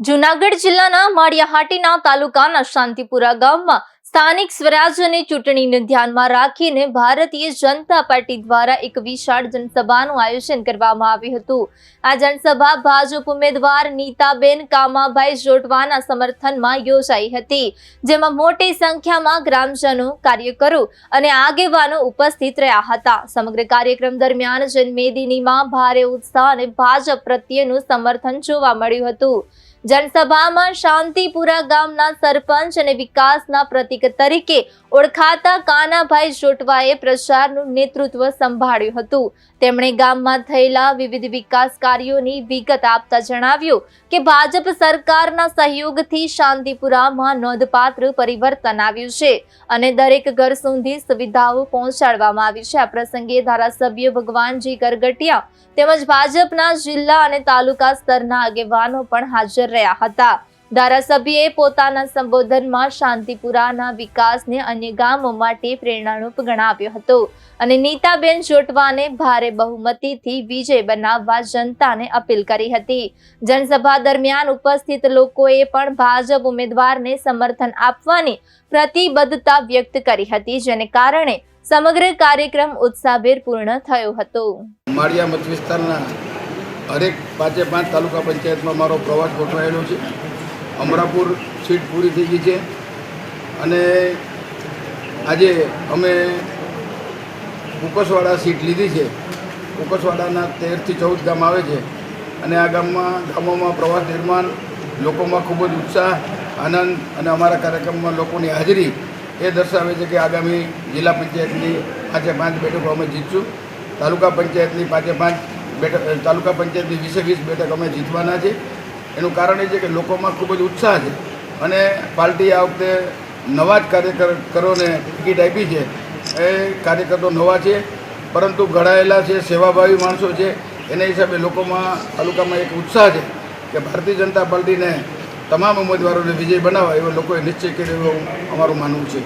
જૂનાગઢ જિલ્લાના માળિયાહાટીના તાલુકાના શાંતિપુરા ગામમાં સ્થાનિક સ્વરાજ્યની ચૂંટણીને ધ્યાનમાં રાખીને ભારતીય જનતા પાર્ટી દ્વારા એક વિશાળ જનસભાનું આયોજન કરવામાં આવ્યું હતું। આ જનસભા ભાજપ ઉમેદવાર નીતાબેન કામાભાઈ જોટવાના સમર્થનમાં યોજાઈ હતી, જેમાં મોટી સંખ્યામાં ગ્રામજનો, કાર્યકરો અને આગેવાનો ઉપસ્થિત રહ્યા હતા। સમગ્ર કાર્યક્રમ દરમિયાન જનમેદનીમાં ભારે ઉત્સાહ અને ભાજપ પ્રત્યેનું સમર્થન જોવા મળ્યું હતું। જનસભામાં શાંતિપુરા ગામના સરપંચ અને વિકાસના પ્રતીક તરીકે ઓળખાતા કાનાભાઈ જોટવાએ પ્રચારનું નેતૃત્વ સંભાળ્યું હતું। તેમણે ગામમાં થયેલા વિવિધ વિકાસ કાર્યોની વિગત આપતા જણાવ્યું કે ભાજપ સરકારના સહયોગથી શાંતિપુરામાં નોંધપાત્ર પરિવર્તન આવ્યું છે અને દરેક ઘર સુધી સુવિધાઓ પહોંચાડવામાં આવી છે। આ પ્રસંગે ધારાસભ્ય ભગવાનજી ગરગટિયા તેમજ ભાજપના જિલ્લા અને તાલુકા સ્તરના આગેવાનો પણ હાજર રહ્યા હતા। ધારાસભ્યએ પોતાના સંબોધનમાં શાંતિપુરાના વિકાસને અન્ય ગામો માટે પ્રેરણારૂપ ગણાવ્યો હતો અને નીતાબેન જોટવાને ભારે બહુમતીથી વિજય બનાવવા જનતાને અપીલ કરી હતી। જનસભા દરમિયાન ઉપસ્થિત લોકોએ પણ ભાજપ ઉમેદવારને સમર્થન આપવાની પ્રતિબદ્ધતા વ્યક્ત કરી હતી, જેને કારણે સમગ્ર કાર્યક્રમ ઉત્સાહભેર પૂર્ણ થયો હતો। માળિયા મત વિસ્તારના હરેક 5 તાલુકા પંચાયતમાં મારો પ્રવાસ ગોઠવાયેલો છે। અમરાપુર સીટ પૂરી થઈ ગઈ છે અને આજે અમે કુકસવાડા સીટ લીધી છે। કુકસવાડાના 13 થી 14 ગામ આવે છે અને આ ગામોમાં પ્રવાસ નિર્માણ, લોકોમાં ખૂબ જ ઉત્સાહ, આનંદ અને અમારા કાર્યક્રમમાં લોકોની હાજરી એ દર્શાવે છે કે આગામી જિલ્લા પંચાયતની 5 બેઠકો અમે જીતશું। તાલુકા પંચાયતની 5 બેઠક, તાલુકા પંચાયતની 20 બેઠક અમે જીતવાના છે। એનું કારણ એ છે કે લોકોમાં ખૂબ જ ઉત્સાહ છે અને પાર્ટીએ આ વખતે નવા જ કાર્યકરોને ટિકિટ આપી છે। એ કાર્યકરો નવા છે પરંતુ ઘડાયેલા છે, સેવાભાવી માણસો છે। એના હિસાબે લોકોમાં, તાલુકામાં એક ઉત્સાહ છે કે ભારતીય જનતા પાર્ટીને તમામ ઉમેદવારોને વિજય બનાવવા એવો લોકોએ નિશ્ચય કર્યો એવું અમારું માનવું છે।